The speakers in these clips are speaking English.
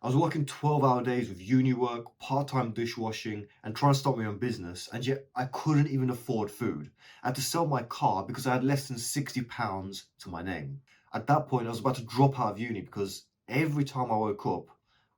I was working 12-hour days with uni work, part-time dishwashing, and trying to start my own business, and yet I couldn't even afford food. I had to sell my car because I had less than £60 to my name. At that point, I was about to drop out of uni because every time I woke up,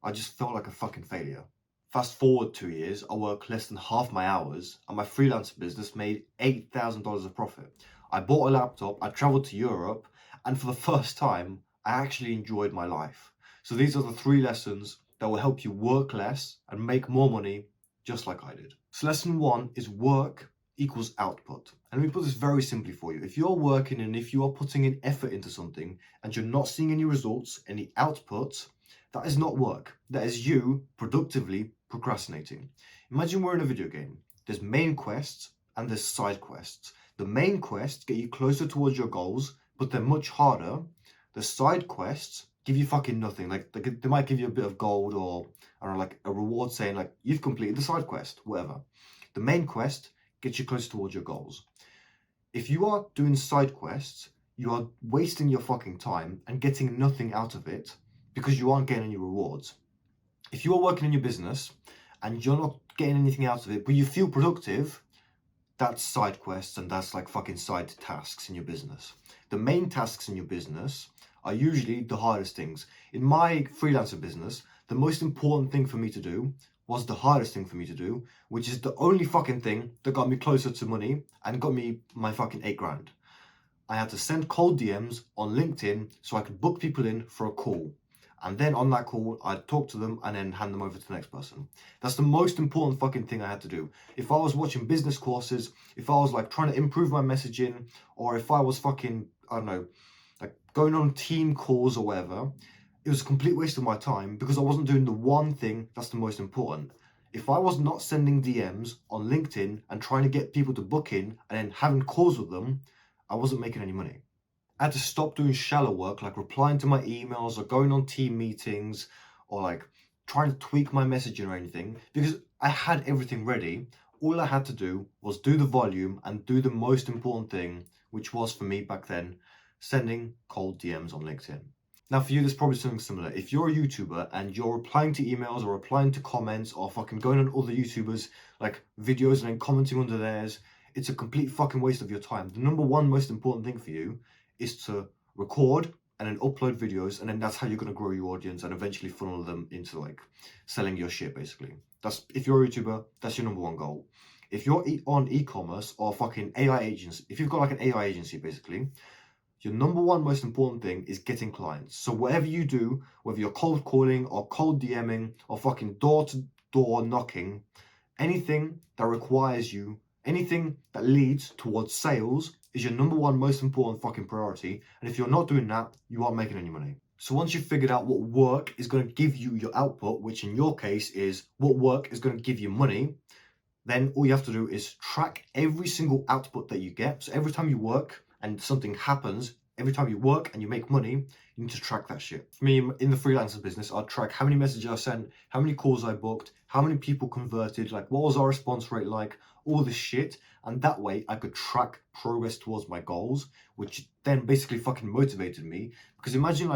I just felt like a fucking failure. Fast forward 2 years, I work less than half my hours, and my freelancer business made $8,000 of profit. I bought a laptop, I traveled to Europe, and for the first time, I actually enjoyed my life. So these are the 3 lessons that will help you work less and make more money just like I did. So lesson 1 is work equals output. And let me put this very simply for you. If you're working and if you are putting in effort into something and you're not seeing any results, any output, that is not work. That is you productively procrastinating. Imagine we're in a video game. There's main quests and there's side quests. The main quests get you closer towards your goals, but they're much harder. The side quests give you fucking nothing. Like they might give you a bit of gold or I don't know, like a reward saying like you've completed the side quest, whatever. The main quest gets you closer towards your goals. If you are doing side quests, you are wasting your fucking time and getting nothing out of it because you aren't getting any rewards. If you're working in your business and you're not getting anything out of it, but you feel productive, that's side quests and that's like fucking side tasks in your business. The main tasks in your business are usually the hardest things. In my freelancer business, the most important thing for me to do was the hardest thing for me to do, which is the only fucking thing that got me closer to money and got me my fucking 8 grand. I had to send cold DMs on LinkedIn so I could book people in for a call. And then on that call, I'd talk to them and then hand them over to the next person. That's the most important fucking thing I had to do. If I was watching business courses, if I was like trying to improve my messaging, or if I was fucking, I don't know, like going on team calls or whatever, it was a complete waste of my time because I wasn't doing the one thing that's the most important. If I was not sending DMs on LinkedIn and trying to get people to book in and then having calls with them, I wasn't making any money. I had to stop doing shallow work like replying to my emails or going on team meetings or like trying to tweak my messaging or anything because I had everything ready. All I had to do was do the volume and do the most important thing, which was for me back then, sending cold DMs on LinkedIn. Now for you, there's probably something similar. If you're a YouTuber and you're replying to emails or replying to comments or fucking going on other YouTubers like videos and then commenting under theirs, it's a complete fucking waste of your time. The number one most important thing for you is to record and then upload videos, and then that's how you're going to grow your audience and eventually funnel them into like selling your shit basically. That's if you're a YouTuber, that's your number one goal. If you're on e-commerce or fucking AI agency, if you've got like an AI agency basically, your number one most important thing is getting clients. So whatever you do, whether you're cold calling or cold DMing or fucking door to door knocking, anything that requires you, anything that leads towards sales is your number one most important fucking priority. And if you're not doing that, you aren't making any money. So once you've figured out what work is going to give you your output, which in your case is what work is going to give you money, then all you have to do is track every single output that you get. So every time you work and something happens, every time you work and you make money, you need to track that shit. For me, in the freelancer business, I'd track how many messages I sent, how many calls I booked, how many people converted, like what was our response rate like, all this shit. And that way I could track progress towards my goals, which then basically fucking motivated me. Because imagine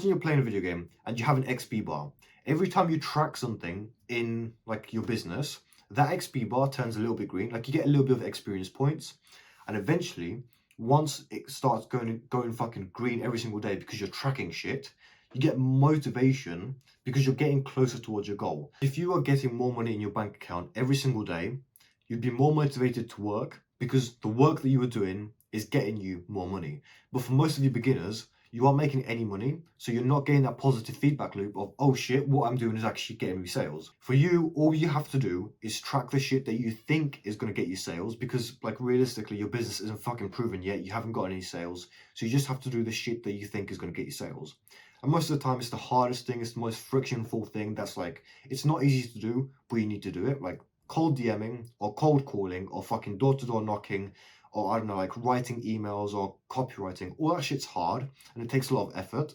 you're playing a video game and you have an XP bar. Every time you track something in like your business, that XP bar turns a little bit green, like you get a little bit of experience points, and eventually, once it starts going fucking green every single day because you're tracking shit, you get motivation because you're getting closer towards your goal. If you are getting more money in your bank account every single day, you'd be more motivated to work because the work that you were doing is getting you more money. But for most of you beginners, you aren't making any money, so you're not getting that positive feedback loop of, oh shit, what I'm doing is actually getting me sales. For you, all you have to do is track the shit that you think is going to get you sales, because like realistically, your business isn't fucking proven yet. You haven't got any sales, so you just have to do the shit that you think is going to get you sales. And most of the time, it's the hardest thing, it's the most frictionful thing that's like, it's not easy to do, but you need to do it. Like cold DMing or cold calling or fucking door-to-door knocking, or I don't know, like writing emails or copywriting, all that shit's hard and it takes a lot of effort,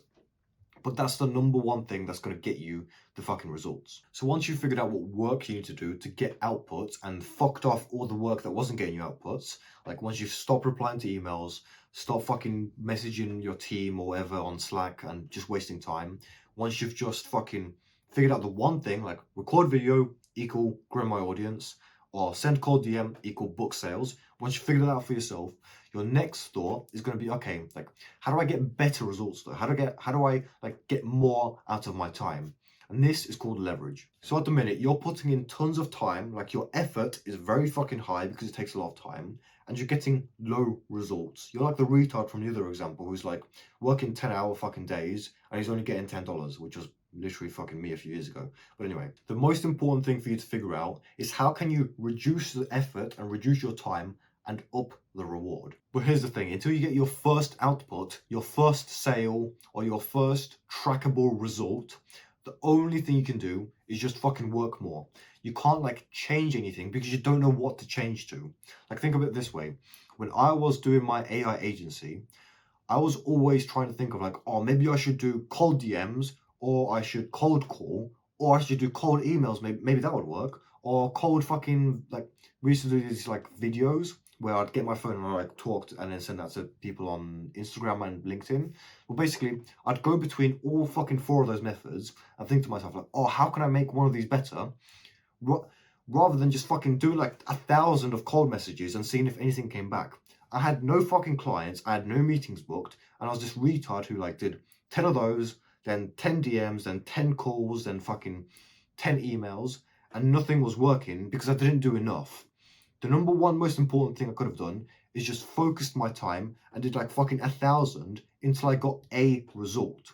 but that's the number one thing that's going to get you the fucking results. So once you've figured out what work you need to do to get outputs and fucked off all the work that wasn't getting you outputs, like once you've stopped replying to emails, stop fucking messaging your team or whatever on Slack and just wasting time, once you've just fucking figured out the one thing, like record video equal grow my audience, or send cold DM equal book sales. Once you figure that out for yourself, your next thought is going to be, okay, like how do I get better results though? How do I like get more out of my time? And this is called leverage. So at the minute, you're putting in tons of time, like your effort is very fucking high because it takes a lot of time, and you're getting low results. You're like the retard from the other example who's like working 10-hour fucking days and he's only getting $10, which was literally fucking me a few years ago. But anyway, the most important thing for you to figure out is how can you reduce the effort and reduce your time and up the reward. But here's the thing, until you get your first output, your first sale, or your first trackable result, the only thing you can do is just fucking work more. You can't like change anything because you don't know what to change to. Like think of it this way. When I was doing my AI agency, I was always trying to think of like, oh, maybe I should do cold DMs, or I should cold call, or I should do cold emails. Maybe that would work. Or cold fucking like we used to do these like videos where I'd get my phone and I'd like talk and then send that to people on Instagram and LinkedIn. Well, basically, I'd go between all fucking four of those methods and think to myself like, oh, how can I make one of these better? Rather than just fucking doing like 1,000 of cold messages and seeing if anything came back. I had no fucking clients, I had no meetings booked, and I was this retard who like did 10 of those, then 10 DMs, then 10 calls, then fucking 10 emails, and nothing was working because I didn't do enough. The number one most important thing I could have done is just focused my time and did like fucking 1,000 until I got a result.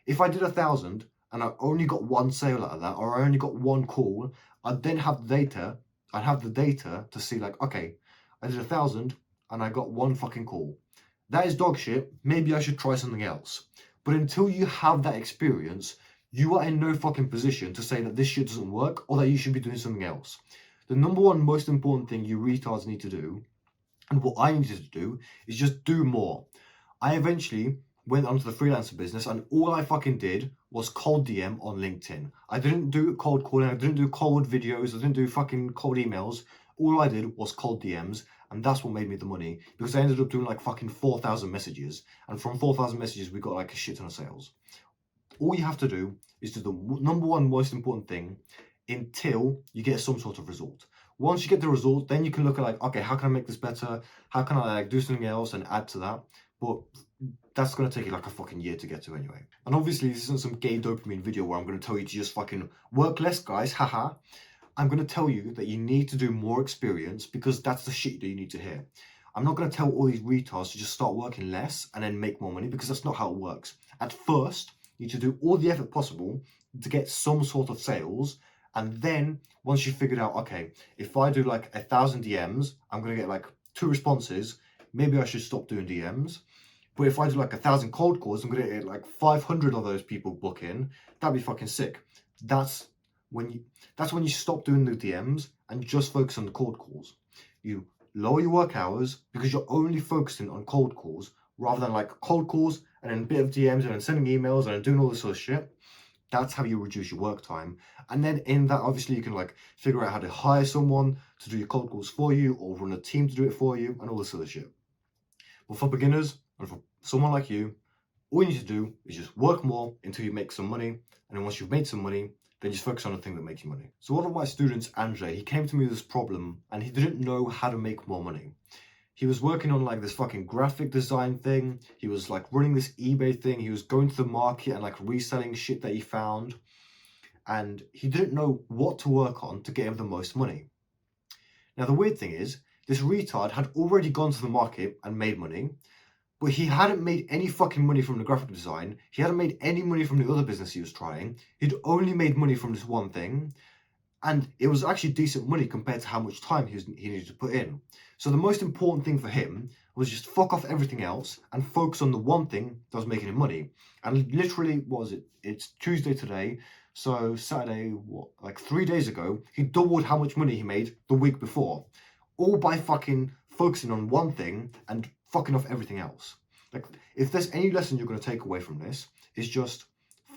If I did 1,000 and I only got one sale out of that, or I only got one call, I'd then have the data. I'd have the data to see like, okay, I did 1,000 and I got one fucking call. That is dog shit. Maybe I should try something else. But until you have that experience, you are in no fucking position to say that this shit doesn't work or that you should be doing something else. The number one most important thing you retards need to do, and what I needed to do, is just do more. I eventually went onto the freelancer business and all I fucking did was cold DM on LinkedIn. I didn't do cold calling, I didn't do cold videos, I didn't do fucking cold emails. All I did was cold DMs, and that's what made me the money because I ended up doing like fucking 4,000 messages, and from 4,000 messages we got like a shit ton of sales. All you have to do is do the number one most important thing until you get some sort of result. Once you get the result, then you can look at like, okay, how can I make this better? How can I like do something else and add to that? But that's going to take you like a fucking year to get to anyway. And obviously this isn't some gay dopamine video where I'm going to tell you to just fucking work less, guys, haha. I'm going to tell you that you need to do more experience because that's the shit that you need to hear. I'm not going to tell all these retards to just start working less and then make more money because that's not how it works. At first, you need to do all the effort possible to get some sort of sales. And then once you've figured out, okay, if I do like 1,000 DMs, I'm going to get like 2 responses. Maybe I should stop doing DMs. But if I do like 1,000 cold calls, I'm going to get like 500 of those people book in. That'd be fucking sick. That's when you stop doing the DMs and just focus on the cold calls. You lower your work hours because you're only focusing on cold calls rather than like cold calls and then a bit of DMs and then sending emails and then doing all this sort of shit. That's how you reduce your work time. And then in that, obviously, you can like figure out how to hire someone to do your cold calls for you or run a team to do it for you and all this sort of shit. But for beginners and for someone like you, all you need to do is just work more until you make some money. And then once you've made some money, then just focus on the thing that makes you money. So one of my students, Andre, he came to me with this problem and he didn't know how to make more money. He was working on like this fucking graphic design thing. He was like running this eBay thing. He was going to the market and like reselling shit that he found. And he didn't know what to work on to get him the most money. Now the weird thing is, this retard had already gone to the market and made money, but he hadn't made any fucking money from the graphic design. He hadn't made any money from the other business he was trying. He'd only made money from this one thing. And it was actually decent money compared to how much time he needed to put in. So the most important thing for him was just fuck off everything else and focus on the one thing that was making him money. And literally, what was it? It's Tuesday today. So Saturday, like 3 days ago, he doubled how much money he made the week before. All by fucking focusing on one thing and fucking off everything else. Like, if there's any lesson you're going to take away from this, it's just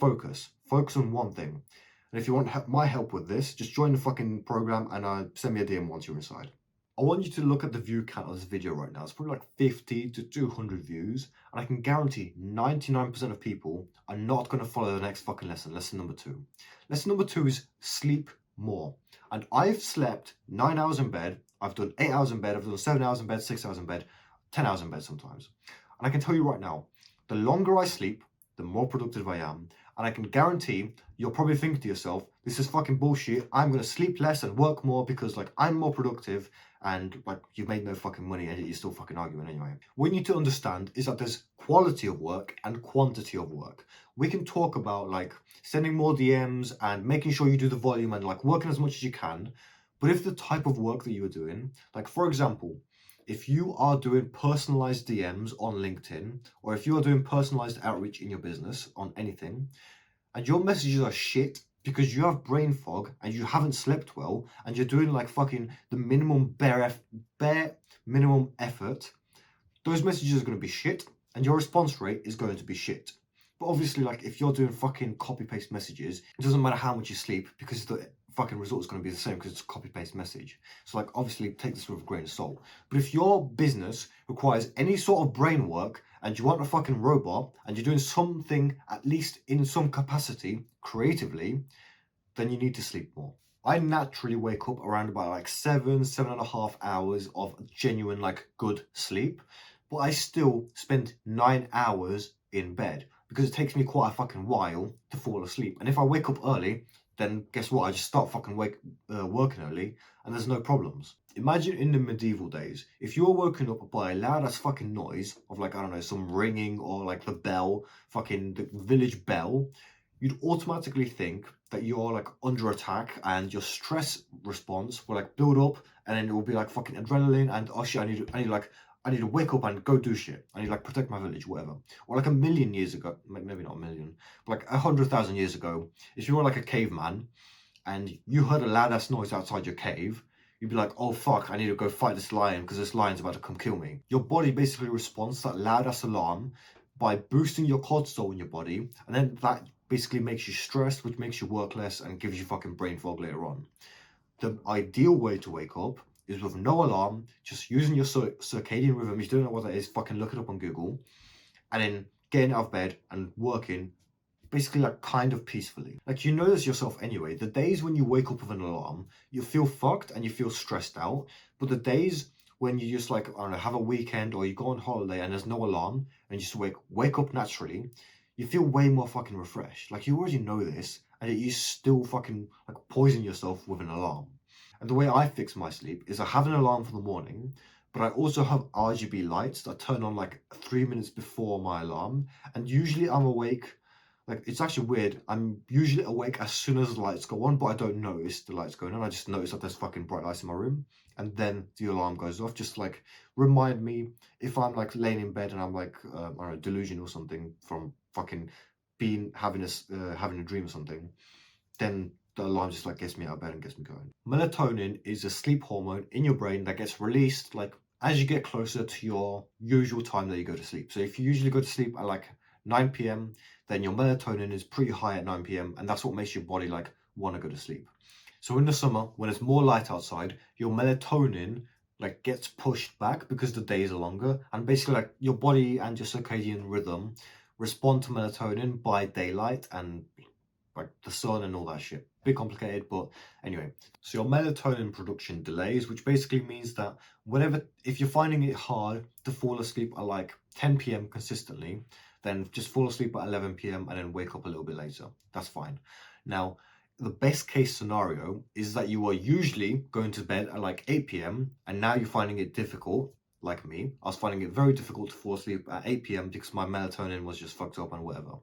focus. Focus on one thing. And if you want my help with this, just join the fucking program and send me a DM once you're inside. I want you to look at the view count of this video right now. It's probably like 50 to 200 views, and I can guarantee 99% of people are not going to follow the next fucking lesson. Lesson number 2. Lesson number 2 is sleep more. And I've slept 9 hours in bed. I've done 8 hours in bed. I've done 7 hours in bed, 6 hours in bed, 10 hours in bed sometimes. And I can tell you right now, the longer I sleep, the more productive I am. And I can guarantee you're probably thinking to yourself, this is fucking bullshit. I'm going to sleep less and work more because like I'm more productive, and like you've made no fucking money and you're still fucking arguing anyway. What you need to understand is that there's quality of work and quantity of work. We can talk about like sending more DMs and making sure you do the volume and like working as much as you can. But if the type of work that you are doing, like for example, if you are doing personalized DMs on LinkedIn, or if you are doing personalized outreach in your business on anything, and your messages are shit because you have brain fog and you haven't slept well and you're doing like fucking the minimum bare minimum effort, those messages are going to be shit and your response rate is going to be shit. But obviously, like if you're doing fucking copy paste messages, it doesn't matter how much you sleep because the fucking result is going to be the same because it's a copy paste message. So like obviously take this with a grain of salt. But if your business requires any sort of brain work and you want a fucking robot and you're doing something at least in some capacity creatively, then you need to sleep more. I naturally wake up around about like 7.5 hours of genuine like good sleep, but I still spend 9 hours in bed because it takes me quite a fucking while to fall asleep. And if I wake up early, then guess what? I just start fucking working early and there's no problems. Imagine in the medieval days, if you were woken up by a loud ass fucking noise of like, I don't know, some ringing or like the bell, fucking the village bell, you'd automatically think that you're like under attack and your stress response will like build up and then it will be like fucking adrenaline and oh shit, I need to wake up and go do shit. I need to like protect my village, whatever. Or like a million years ago, maybe not a million, but like 100,000 years ago, if you were like a caveman and you heard a loud ass noise outside your cave, you'd be like, oh fuck, I need to go fight this lion because this lion's about to come kill me. Your body basically responds to that loud ass alarm by boosting your cortisol in your body, and then that basically makes you stressed, which makes you work less and gives you fucking brain fog later on. The ideal way to wake up is with no alarm, just using your circadian rhythm. If you don't know what that is, fucking look it up on Google, and then getting out of bed and working basically like kind of peacefully. Like you know this yourself anyway. The days when you wake up with an alarm, you feel fucked and you feel stressed out. But the days when you just like, I don't know, have a weekend or you go on holiday and there's no alarm and you just wake up naturally, you feel way more fucking refreshed. Like you already know this and yet you still fucking like poison yourself with an alarm. And the way I fix my sleep is I have an alarm for the morning, but I also have RGB lights that turn on like 3 minutes before my alarm. And usually I'm awake, like it's actually weird. I'm usually awake as soon as the lights go on, but I don't notice the lights going on. I just notice that there's fucking bright lights in my room. And then the alarm goes off, just like remind me if I'm like laying in bed and I'm like, I don't know, delusional or something from fucking having a dream or something, then the alarm just like gets me out of bed and gets me going. Melatonin is a sleep hormone in your brain that gets released like as you get closer to your usual time that you go to sleep. So if you usually go to sleep at like 9 p.m., then your melatonin is pretty high at 9 p.m. and that's what makes your body like want to go to sleep. So in the summer, when it's more light outside, your melatonin like gets pushed back because the days are longer, and basically like your body and your circadian rhythm respond to melatonin by daylight and like the sun and all that shit. Bit complicated, but anyway. So your melatonin production delays, which basically means that if you're finding it hard to fall asleep at like 10 p.m. consistently, then just fall asleep at 11 p.m. and then wake up a little bit later. That's fine. Now, the best case scenario is that you are usually going to bed at like 8 p.m. and now you're finding it difficult, like me. I was finding it very difficult to fall asleep at 8 p.m. because my melatonin was just fucked up and whatever.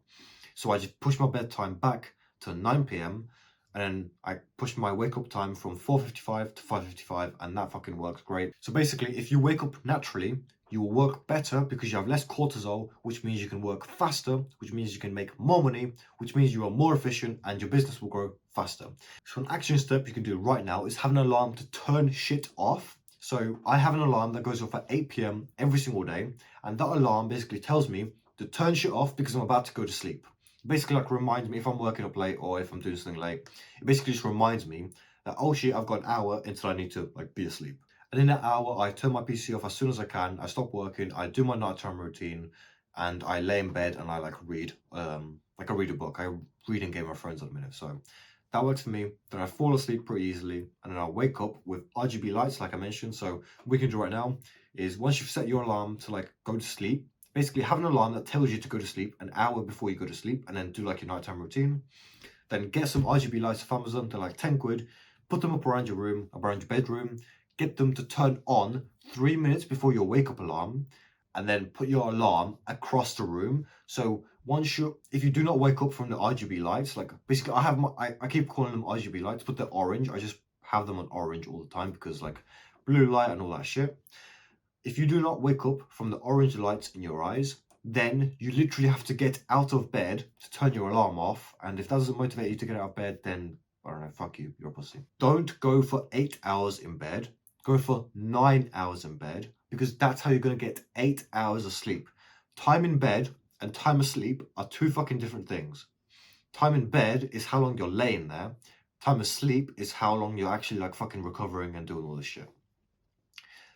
So I just pushed my bedtime back to 9 p.m. and then I pushed my wake up time from 4:55 to 5:55 and that fucking works great. So basically, if you wake up naturally, you will work better because you have less cortisol, which means you can work faster, which means you can make more money, which means you are more efficient and your business will grow faster. So an action step you can do right now is have an alarm to turn shit off. So I have an alarm that goes off at 8 p.m. every single day, and that alarm basically tells me to turn shit off because I'm about to go to sleep. Basically like reminds me if I'm working up late or if I'm doing something late, it basically just reminds me that, oh shit, I've got an hour until I need to like be asleep. And in an hour, I turn my PC off as soon as I can. I stop working. I do my nighttime routine, and I lay in bed and I like read. Like I read a book. I read in Game of Thrones at the minute, so that works for me. Then I fall asleep pretty easily, and then I wake up with RGB lights, like I mentioned. So what we can do right now is once you've set your alarm to like go to sleep, basically have an alarm that tells you to go to sleep an hour before you go to sleep, and then do like your nighttime routine. Then get some RGB lights off Amazon. They're like 10 quid. Put them up around your room, around your bedroom. Get them to turn on 3 minutes before your wake up alarm, and then put your alarm across the room. So once you, if you do not wake up from the RGB lights, like basically I have my, I keep calling them RGB lights, but they're orange. I just have them on orange all the time because like blue light and all that shit. If you do not wake up from the orange lights in your eyes, then you literally have to get out of bed to turn your alarm off. And if that doesn't motivate you to get out of bed, then I don't know, fuck you, you're a pussy. Don't go for 8 hours in bed. Go for 9 hours in bed, because that's how you're going to get 8 hours of sleep. Time in bed and time asleep are two fucking different things. Time in bed is how long you're laying there. Time asleep is how long you're actually like fucking recovering and doing all this shit.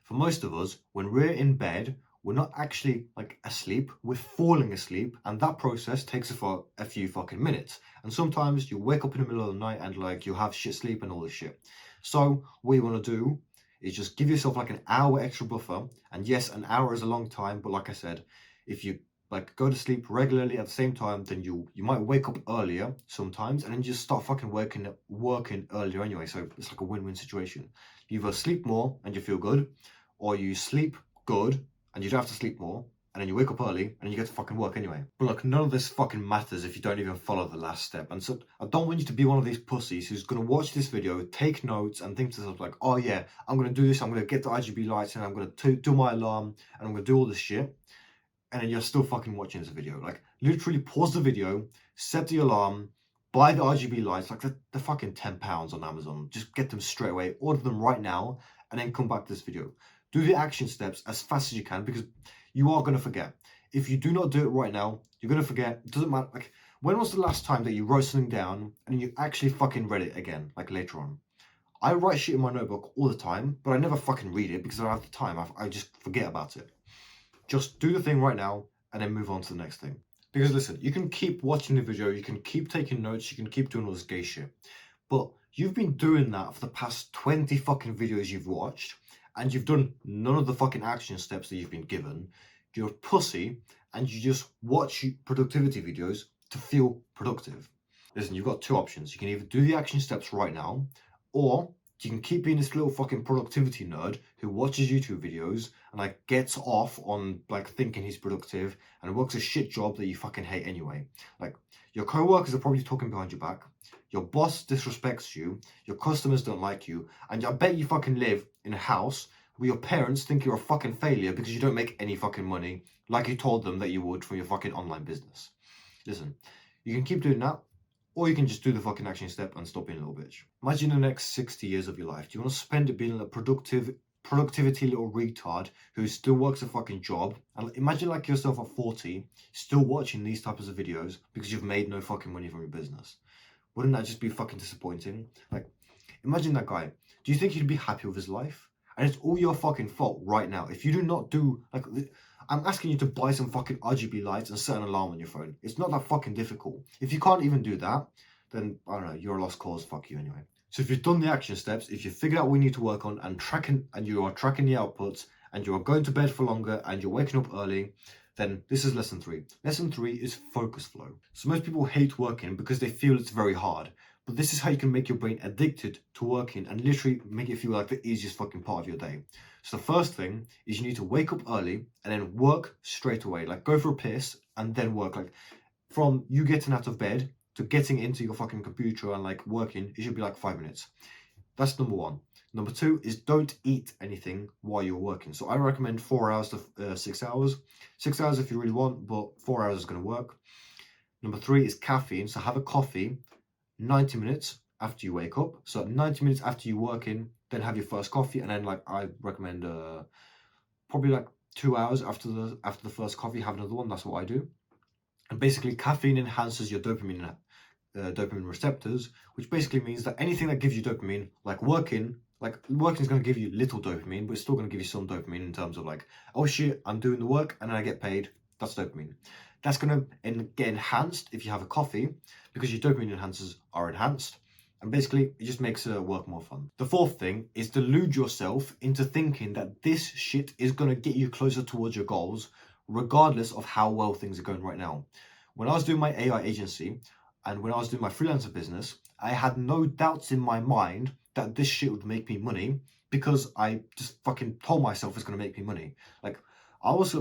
For most of us, when we're in bed, we're not actually like asleep, we're falling asleep, and that process takes for a few fucking minutes. And sometimes you wake up in the middle of the night and like you have shit sleep and all this shit. So what you want to do is just give yourself like an hour extra buffer. And yes, an hour is a long time, but like I said, if you like go to sleep regularly at the same time, then you might wake up earlier sometimes, and then you just start fucking working earlier anyway. So it's like a win-win situation. You either sleep more and you feel good, or you sleep good and you don't have to sleep more, and then you wake up early and you get to fucking work anyway. But look, none of this fucking matters if you don't even follow the last step. And so I don't want you to be one of these pussies who's gonna watch this video, take notes, and think to themselves like, oh yeah, I'm gonna do this, I'm gonna get the RGB lights, and I'm gonna do my alarm, and I'm gonna do all this shit. And then you're still fucking watching this video. Like, literally pause the video, set the alarm, buy the RGB lights, like they're fucking £10 on Amazon. Just get them straight away, order them right now, and then come back to this video. Do the action steps as fast as you can, because you are going to forget. If you do not do it right now, you're going to forget. It doesn't matter. Like, when was the last time that you wrote something down and you actually fucking read it again, like later on? I write shit in my notebook all the time, but I never fucking read it because I don't have the time. I just forget about it. Just do the thing right now and then move on to the next thing. Because listen, you can keep watching the video, you can keep taking notes, you can keep doing all this gay shit. But you've been doing that for the past 20 fucking videos you've watched, and you've done none of the fucking action steps that you've been given. You're a pussy, and you just watch productivity videos to feel productive. Listen, you've got two options. You can either do the action steps right now, or you can keep being this little fucking productivity nerd who watches YouTube videos and like gets off on like thinking he's productive and works a shit job that you fucking hate anyway. Like, your co-workers are probably talking behind your back, your boss disrespects you, your customers don't like you, and I bet you fucking live in a house where your parents think you're a fucking failure because you don't make any fucking money like you told them that you would from your fucking online business. Listen, you can keep doing that, or you can just do the fucking action step and stop being a little bitch. Imagine the next 60 years of your life. Do you want to spend it being a productivity little retard who still works a fucking job? And imagine like yourself at 40, still watching these types of videos because you've made no fucking money from your business. Wouldn't that just be fucking disappointing? Like, imagine that guy. Do you think he'd be happy with his life? And it's all your fucking fault right now. If you do not do, like, I'm asking you to buy some fucking RGB lights and set an alarm on your phone. It's not that fucking difficult. If you can't even do that, then, I don't know, you're a lost cause. Fuck you anyway. So if you've done the action steps, if you've figured out what you need to work on and you are tracking the outputs, and you are going to bed for longer, and you're waking up early, then this is lesson 3. Lesson 3 is focus flow. So most people hate working because they feel it's very hard. But this is how you can make your brain addicted to working and literally make it feel like the easiest fucking part of your day. So the first thing is you need to wake up early and then work straight away. Like, go for a piss and then work. Like, from you getting out of bed to getting into your fucking computer and like working, it should be like 5 minutes. That's number 1. Number 2 is don't eat anything while you're working. So I recommend 4 hours to 6 hours. 6 hours if you really want, but 4 hours is going to work. Number 3 is caffeine. So have a coffee 90 minutes after you wake up. So 90 minutes after you work in, then have your first coffee, and then like I recommend probably like 2 hours after the first coffee, have another one. That's what I do. And basically, caffeine enhances your dopamine receptors, which basically means that anything that gives you dopamine, like working, Like, working is going to give you little dopamine, but it's still going to give you some dopamine in terms of like, oh shit, I'm doing the work and then I get paid. That's dopamine. That's going to get enhanced if you have a coffee, because your dopamine enhancers are enhanced. And basically, it just makes work more fun. The fourth thing is delude yourself into thinking that this shit is going to get you closer towards your goals, regardless of how well things are going right now. When I was doing my AI agency and when I was doing my freelancer business, I had no doubts in my mind that this shit would make me money, because I just fucking told myself it's going to make me money. Like, I was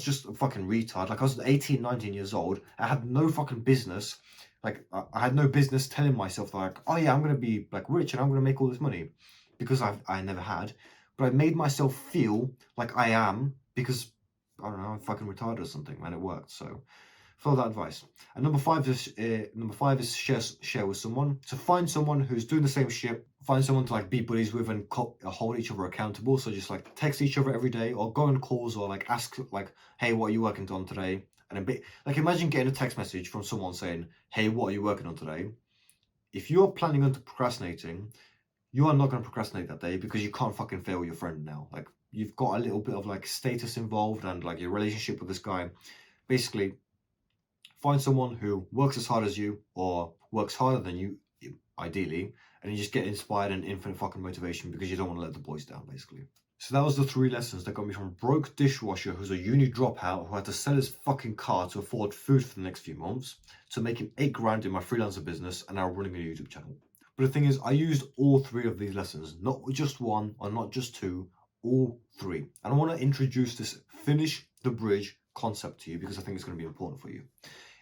just a fucking retard. Like, I was 18, 19 years old. I had no fucking business. Like, I had no business telling myself like, oh yeah, I'm going to be like rich and I'm going to make all this money, because I never had. But I made myself feel like I am, because I don't know, I'm fucking retarded or something, and it worked. So follow that advice. And number five is share with someone. So find someone who's doing the same shit. Find someone to like be buddies with and hold each other accountable. So just like text each other every day, or go on calls, or like ask like, hey, what are you working on today? And then like, imagine getting a text message from someone saying, hey, what are you working on today? If you're planning on procrastinating, you are not going to procrastinate that day, because you can't fucking fail your friend now. Like, you've got a little bit of like status involved and like your relationship with this guy. Basically, find someone who works as hard as you or works harder than you, ideally, and you just get inspired and infinite fucking motivation, because you don't want to let the boys down, basically. So that was the 3 lessons that got me from a broke dishwasher who's a uni dropout who had to sell his fucking car to afford food for the next few months, to making 8 grand in my freelancer business and now running a YouTube channel. But the thing is, I used all 3 of these lessons, not just 1 or not just 2, all 3. And I want to introduce this finish the bridge concept to you, because I think it's going to be important for you.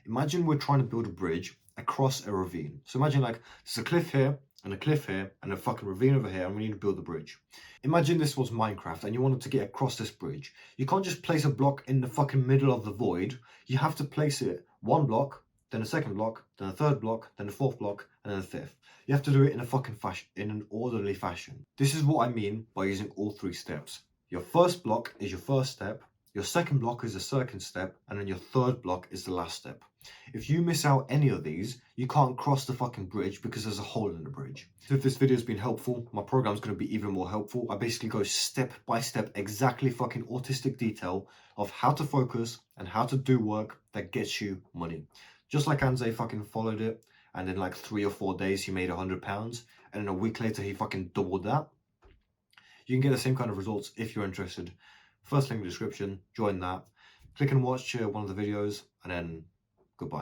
Imagine we're trying to build a bridge across a ravine. So imagine like there's a cliff here and a cliff here and a fucking ravine over here, and we need to build the bridge. Imagine this was Minecraft and you wanted to get across this bridge. You can't just place a block in the fucking middle of the void. You have to place it 1 block, then a 2nd block, then a 3rd block, then a 4th block, and then a 5th. You have to do it in a fucking fashion, in an orderly fashion. This is what I mean by using all 3 steps. Your first block is your first step, your 2nd block is the 2nd step, and then your 3rd block is the last step. If you miss out any of these, you can't cross the fucking bridge, because there's a hole in the bridge. So if this video has been helpful, my program's going to be even more helpful. I basically go step by step, exactly fucking autistic detail of how to focus and how to do work that gets you money. Just like Anze fucking followed it, and in like 3 or 4 days he made £100, and then a week later he fucking doubled that. You can get the same kind of results if you're interested. First link in the description, join that. Click and watch one of the videos, and then goodbye.